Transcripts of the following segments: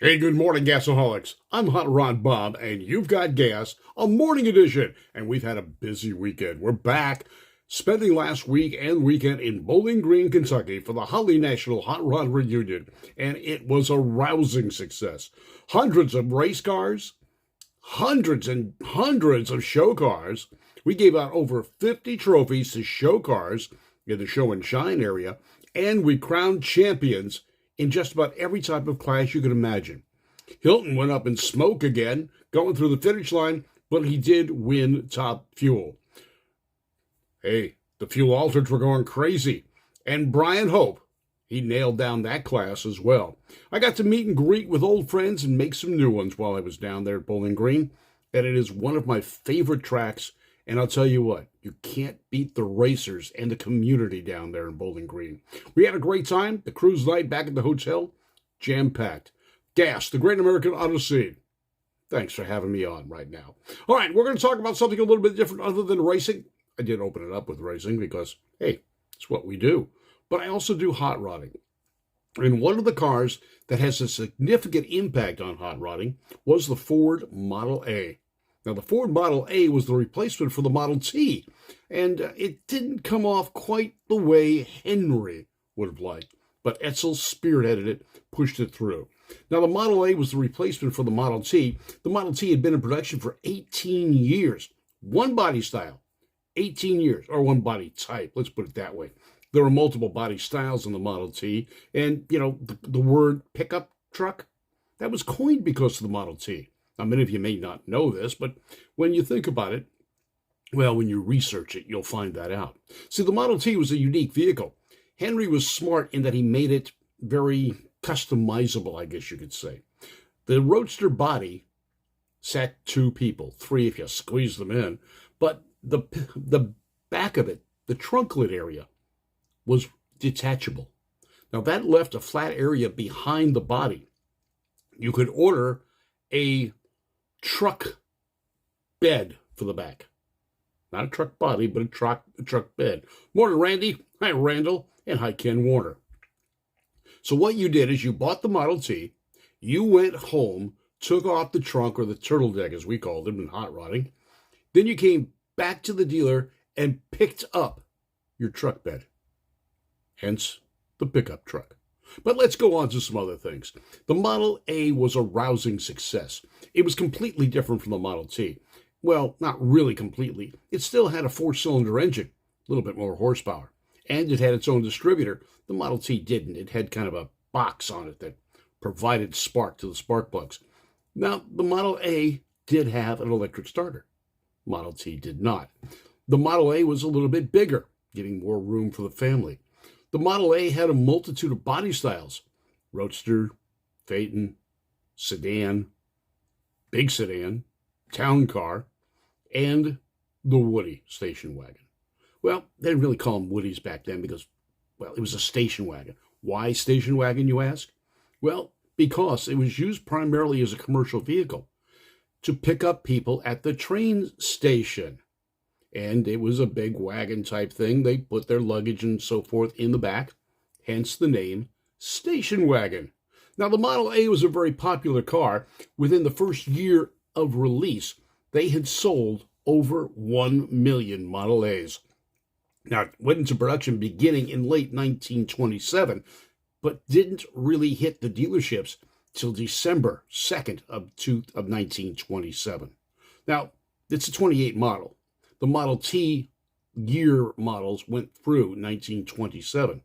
Hey, good morning, Gasaholics. I'm Hot Rod Bob, and you've got gas, a morning edition, and we've had a busy weekend. We're back, spending last week and weekend in Bowling Green, Kentucky for the Holly National Hot Rod Reunion, and it was a rousing success. Hundreds of race cars, hundreds and hundreds of show cars. We gave out over 50 trophies to show cars in the show and shine area, and we crowned champions in just about every type of class you could imagine. Hilton went up in smoke again, going through the finish line, but he did win top fuel. Hey, the fuel altereds were going crazy. And Brian Hope, he nailed down that class as well. I got to meet and greet with old friends and make some new ones while I was down there at Bowling Green, and it is one of my favorite tracks. And I'll tell you what, you can't beat the racers and the community down there in Bowling Green. We had a great time. The cruise night back at the hotel, jam-packed. GAAS, the Great American Auto Scene. Thanks for having me on right now. All right, we're going to talk about something a little bit different other than racing. I did open it up with racing because, hey, it's what we do. But I also do hot rodding. And one of the cars that has a significant impact on hot rodding was the Ford Model A. Now, the Ford Model A was the replacement for the Model T, and it didn't come off quite the way Henry would have liked, but Edsel spearheaded it, pushed it through. Now, the Model A was the replacement for the Model T. The Model T had been in production for 18 years. One body style, 18 years, or one body type, let's put it that way. There were multiple body styles in the Model T, and, the word pickup truck, that was coined because of the Model T. Now, many of you may not know this, but when you think about it, well, when you research it, you'll find that out. See, the Model T was a unique vehicle. Henry was smart in that he made it very customizable, I guess you could say. The Roadster body sat two people, three if you squeeze them in, but the back of it, the trunklet area, was detachable. Now, that left a flat area behind the body. You could order a truck bed for the back. Not a truck body, but a truck bed. Morning, Randy. Hi, Randall. And hi, Ken Warner. So what you did is you bought the Model T, you went home, took off the trunk, or the turtle deck, as we called it in hot rodding. Then you came back to the dealer and picked up your truck bed. Hence, the pickup truck. But let's go on to some other things. The Model A was a rousing success. It was completely different from the Model T. Well, not really completely. It still had a four-cylinder engine, a little bit more horsepower. And it had its own distributor. The Model T didn't. It had kind of a box on it that provided spark to the spark plugs. Now, the Model A did have an electric starter. Model T did not. The Model A was a little bit bigger, giving more room for the family. The Model A had a multitude of body styles: roadster, phaeton, sedan, big sedan, town car, and the Woody station wagon. Well, they didn't really call them Woodies back then because, well, it was a station wagon. Why station wagon, you ask? Well, because it was used primarily as a commercial vehicle to pick up people at the train station. And it was a big wagon type thing. They put their luggage and so forth in the back, hence the name station wagon. Now, the Model A was a very popular car. Within the first year of release, they had sold over 1 million Model A's. Now, it went into production beginning in late 1927, but didn't really hit the dealerships till December 2nd of 1927. Now, it's a 28 model. The Model T year models went through 1927.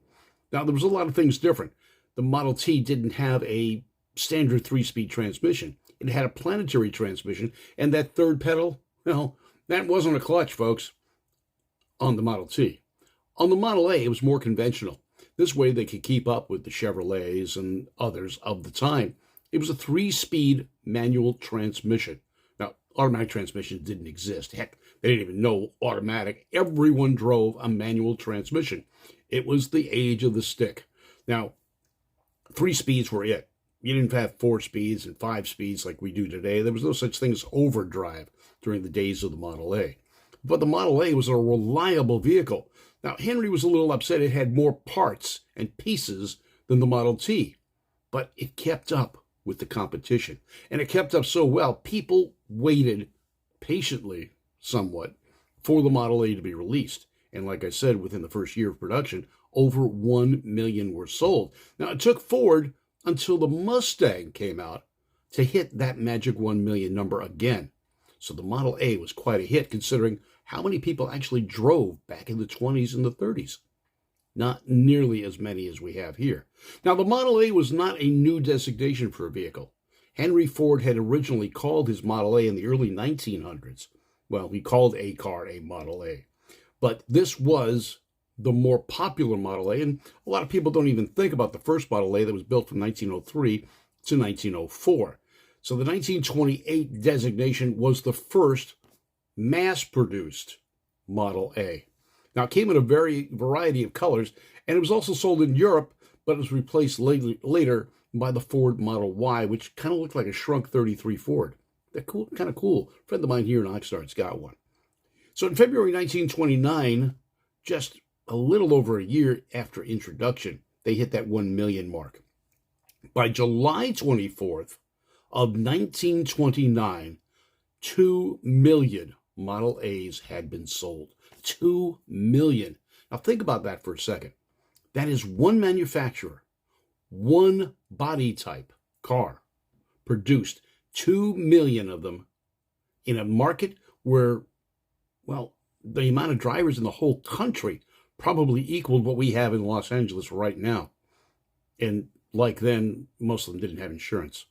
Now, there was a lot of things different. The Model T didn't have a standard 3-speed transmission. It had a planetary transmission, and that third pedal, well, that wasn't a clutch, folks, on the Model T. On the Model A, it was more conventional. This way, they could keep up with the Chevrolets and others of the time. It was a 3-speed manual transmission. Now, automatic transmission didn't exist. Heck, they didn't even know automatic. Everyone drove a manual transmission. It was the age of the stick. Now, 3 speeds were it. You didn't have 4 speeds and 5 speeds like we do today. There was no such thing as overdrive during the days of the Model A. But the Model A was a reliable vehicle. Now, Henry was a little upset it had more parts and pieces than the Model T, but it kept up with the competition. And it kept up so well, people waited patiently, somewhat, for the Model A to be released. And like I said, within the first year of production, over 1 million were sold. Now, it took Ford until the Mustang came out to hit that magic 1 million number again. So the Model A was quite a hit, considering how many people actually drove back in the 20s and the 30s. Not nearly as many as we have here. Now, the Model A was not a new designation for a vehicle. Henry Ford had originally called his Model A in the early 1900s. Well, he called a car a Model A. But this was the more popular Model A, and a lot of people don't even think about the first Model A that was built from 1903 to 1904. So the 1928 designation was the first mass-produced Model A. Now, it came in a variety of colors, and it was also sold in Europe, but it was replaced later by the Ford Model Y, which kind of looked like a shrunk 33 Ford. They're cool, kind of cool. A friend of mine here in Oxnard's got one. So in February 1929, just a little over a year after introduction, they hit that 1 million mark. By July 24th of 1929, 2 million Model A's had been sold. 2 million. Now think about that for a second. That is one manufacturer, one body type car produced 2 million of them in a market where, well, the amount of drivers in the whole country probably equaled what we have in Los Angeles right now. And like then, most of them didn't have insurance.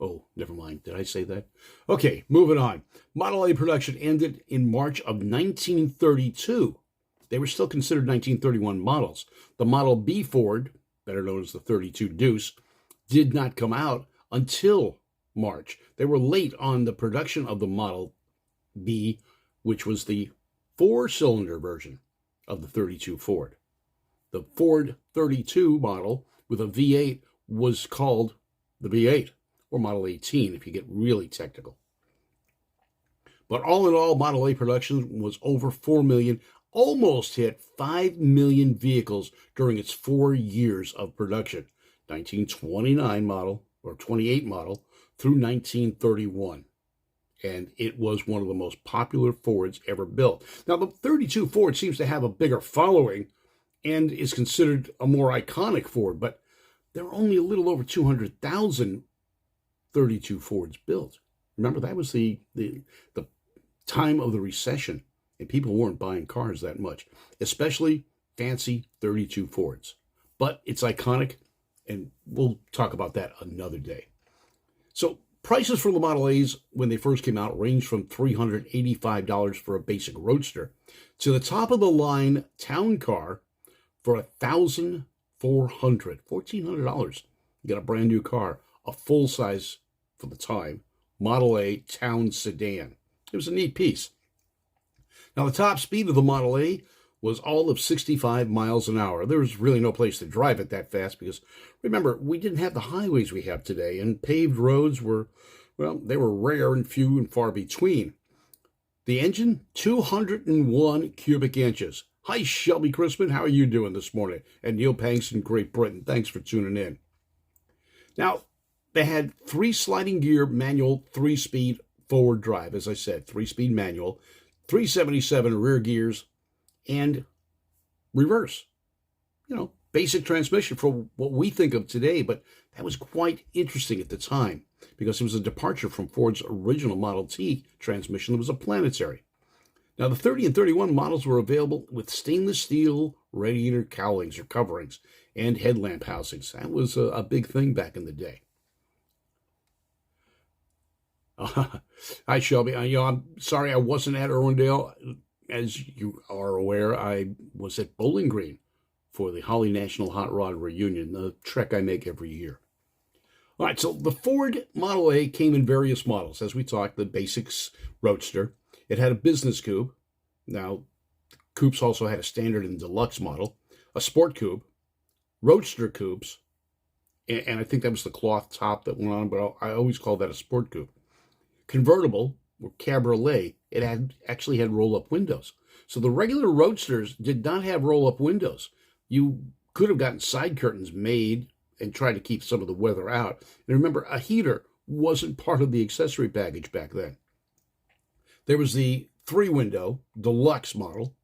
Oh, never mind. Did I say that? Okay, moving on. Model A production ended in March of 1932. They were still considered 1931 models. The Model B Ford, better known as the 32 Deuce, did not come out until March. They were late on the production of the Model B, which was the four-cylinder version of the 32 Ford. The Ford 32 model with a V8 was called the V8. Or Model 18 if you get really technical. But all in all, Model A production was over 4 million, almost hit 5 million vehicles during its 4 years of production, 1929 model, or 28 model, through 1931. And it was one of the most popular Fords ever built. Now, the 32 Ford seems to have a bigger following and is considered a more iconic Ford, but there are only a little over 200,000 32 Fords built. Remember, that was the time of the recession, and people weren't buying cars that much, especially fancy 32 Fords. But it's iconic, and we'll talk about that another day. So prices for the Model A's when they first came out ranged from $385 for a basic roadster to the top-of-the-line town car for $1,400, $1,400. You get a brand new car. A full-size, for the time, Model A town sedan. It was a neat piece. Now, the top speed of the Model A was all of 65 miles an hour. There was really no place to drive it that fast because, remember, we didn't have the highways we have today, and paved roads were, well, they were rare and few and far between. The engine, 201 cubic inches. Hi, Shelby Crispin. How are you doing this morning? And Neil Panks in Great Britain. Thanks for tuning in. Now, they had 3 sliding gear manual, 3-speed forward drive, as I said, 3-speed manual, 377 rear gears, and reverse. You know, basic transmission for what we think of today, but that was quite interesting at the time because it was a departure from Ford's original Model T transmission that was a planetary. Now, the 30 and 31 models were available with stainless steel radiator cowlings or coverings and headlamp housings. That was a big thing back in the day. Hi, Shelby. I'm sorry I wasn't at Irwindale. As you are aware, I was at Bowling Green for the Holly National Hot Rod Reunion, the trek I make every year. All right, so the Ford Model A came in various models. As we talked, the basics Roadster. It had a business coupe. Now, coupes also had a standard and deluxe model, a sport coupe, Roadster coupes, and I think that was the cloth top that went on, but I always call that a sport coupe. Convertible, or cabriolet, it actually had roll-up windows. So the regular Roadsters did not have roll-up windows. You could have gotten side curtains made and try to keep some of the weather out. And remember, a heater wasn't part of the accessory package back then. There was the 3-window deluxe model.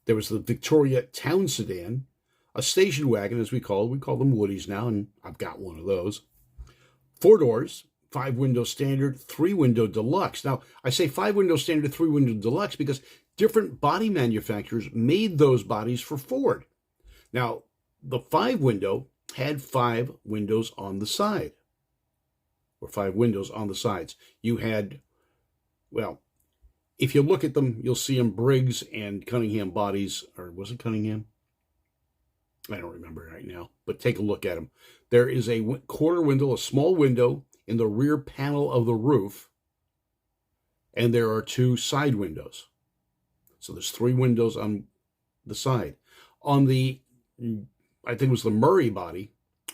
There was the Victoria Town Sedan, a station wagon, as we call them Woodies now, and I've got one of those. 4 doors, 5-window standard, 3-window deluxe. Now, I say 5-window standard, 3-window deluxe because different body manufacturers made those bodies for Ford. Now, the 5-window had 5 windows on the side, or 5 windows on the sides. You had, well, if you look at them, you'll see them Briggs and Cunningham bodies, or was it Cunningham? I don't remember right now, but take a look at them. There is a quarter window, a small window in the rear panel of the roof, and there are 2 side windows. So there's 3 windows on the side. On the, I think it was the Murray body,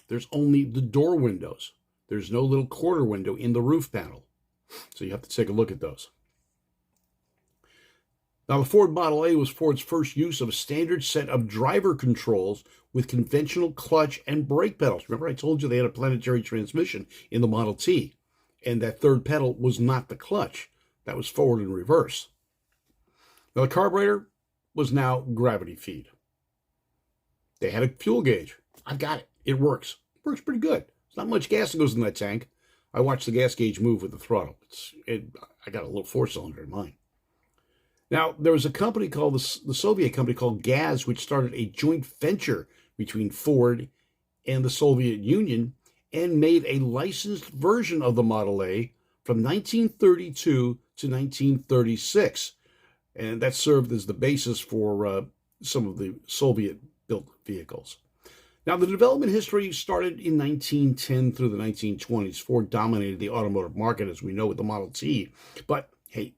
there's only the door windows. There's no little quarter window in the roof panel. So you have to take a look at those. Now, the Ford Model A was Ford's first use of a standard set of driver controls with conventional clutch and brake pedals. Remember, I told you they had a planetary transmission in the Model T, and that third pedal was not the clutch. That was forward and reverse. Now, the carburetor was now gravity feed. They had a fuel gauge. I've got it. It works. It works pretty good. There's not much gas that goes in that tank. I watched the gas gauge move with the throttle. I got a little 4-cylinder in mine. Now, there was a company called, the Soviet company called GAAS, which started a joint venture between Ford and the Soviet Union and made a licensed version of the Model A from 1932 to 1936. And that served as the basis for some of the Soviet-built vehicles. Now, the development history started in 1910 through the 1920s. Ford dominated the automotive market, as we know, with the Model T. But, hey,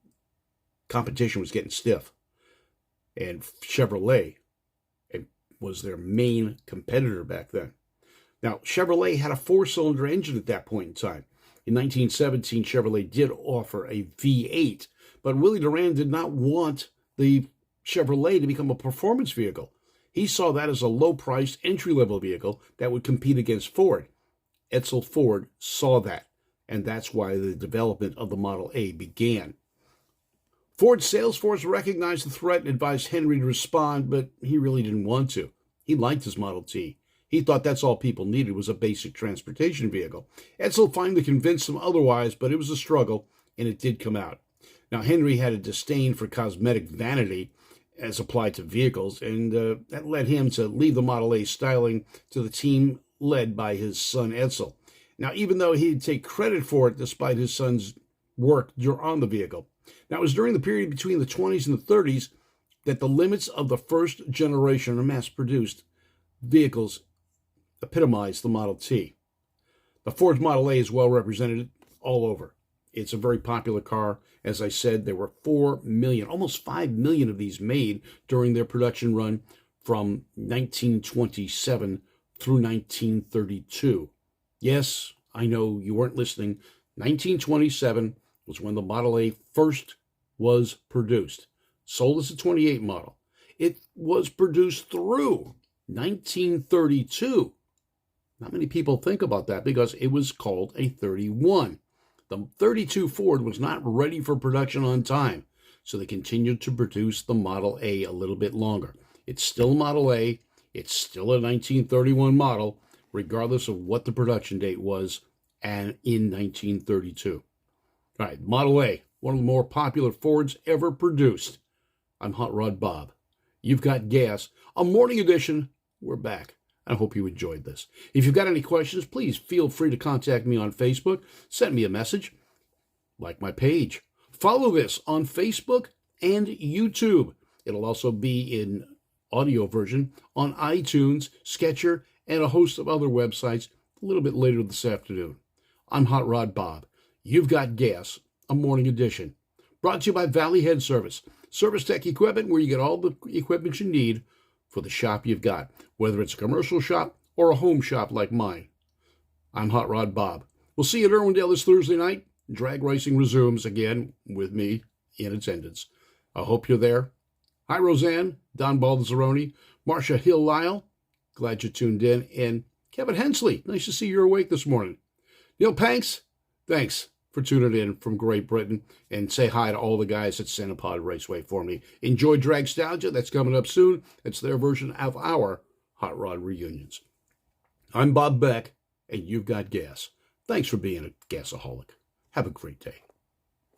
competition was getting stiff, and Chevrolet was their main competitor back then. Now, Chevrolet had a 4-cylinder engine at that point in time. In 1917, Chevrolet did offer a V8, but Willie Durand did not want the Chevrolet to become a performance vehicle. He saw that as a low-priced, entry-level vehicle that would compete against Ford. Edsel Ford saw that, and that's why the development of the Model A began. Ford's sales force recognized the threat and advised Henry to respond, but he really didn't want to. He liked his Model T. He thought that's all people needed was a basic transportation vehicle. Edsel finally convinced him otherwise, but it was a struggle, and it did come out. Now, Henry had a disdain for cosmetic vanity as applied to vehicles, and that led him to leave the Model A styling to the team led by his son Edsel. Now, even though he'd take credit for it despite his son's work on the vehicle. Now, it was during the period between the 20s and the 30s that the limits of the first generation of mass-produced vehicles epitomized the Model T. The Ford Model A is well represented all over. It's a very popular car. As I said, there were 4 million, almost 5 million of these made during their production run from 1927 through 1932. Yes, I know you weren't listening. 1927 was when the Model A first was produced. Sold as a 28 model. It was produced through 1932. Not many people think about that because it was called a 31. The 32 Ford was not ready for production on time, so they continued to produce the Model A a little bit longer. It's still Model A. It's still a 1931 model, regardless of what the production date was and in 1932. All right, Model A, one of the more popular Fords ever produced. I'm Hot Rod Bob. You've got gas. A morning edition. We're back. I hope you enjoyed this. If you've got any questions, please feel free to contact me on Facebook. Send me a message. Like my page. Follow this on Facebook and YouTube. It'll also be in audio version on iTunes, Sketcher, and a host of other websites a little bit later this afternoon. I'm Hot Rod Bob. You've got gas, a morning edition. Brought to you by Valley Head Service. Service tech equipment where you get all the equipment you need for the shop you've got, whether it's a commercial shop or a home shop like mine. I'm Hot Rod Bob. We'll see you at Irwindale this Thursday night. Drag racing resumes again with me in attendance. I hope you're there. Hi, Roseanne, Don Baldessaroni, Marcia Hill-Lyle. Glad you tuned in, and Kevin Hensley, nice to see you're awake this morning. Neil Panks, thanks for tuning in from Great Britain. And say hi to all the guys at Centipede Raceway for me. Enjoy Dragstalgia. That's coming up soon. It's their version of our Hot Rod reunions. I'm Bob Beck, and you've got gas. Thanks for being a gasaholic. Have a great day.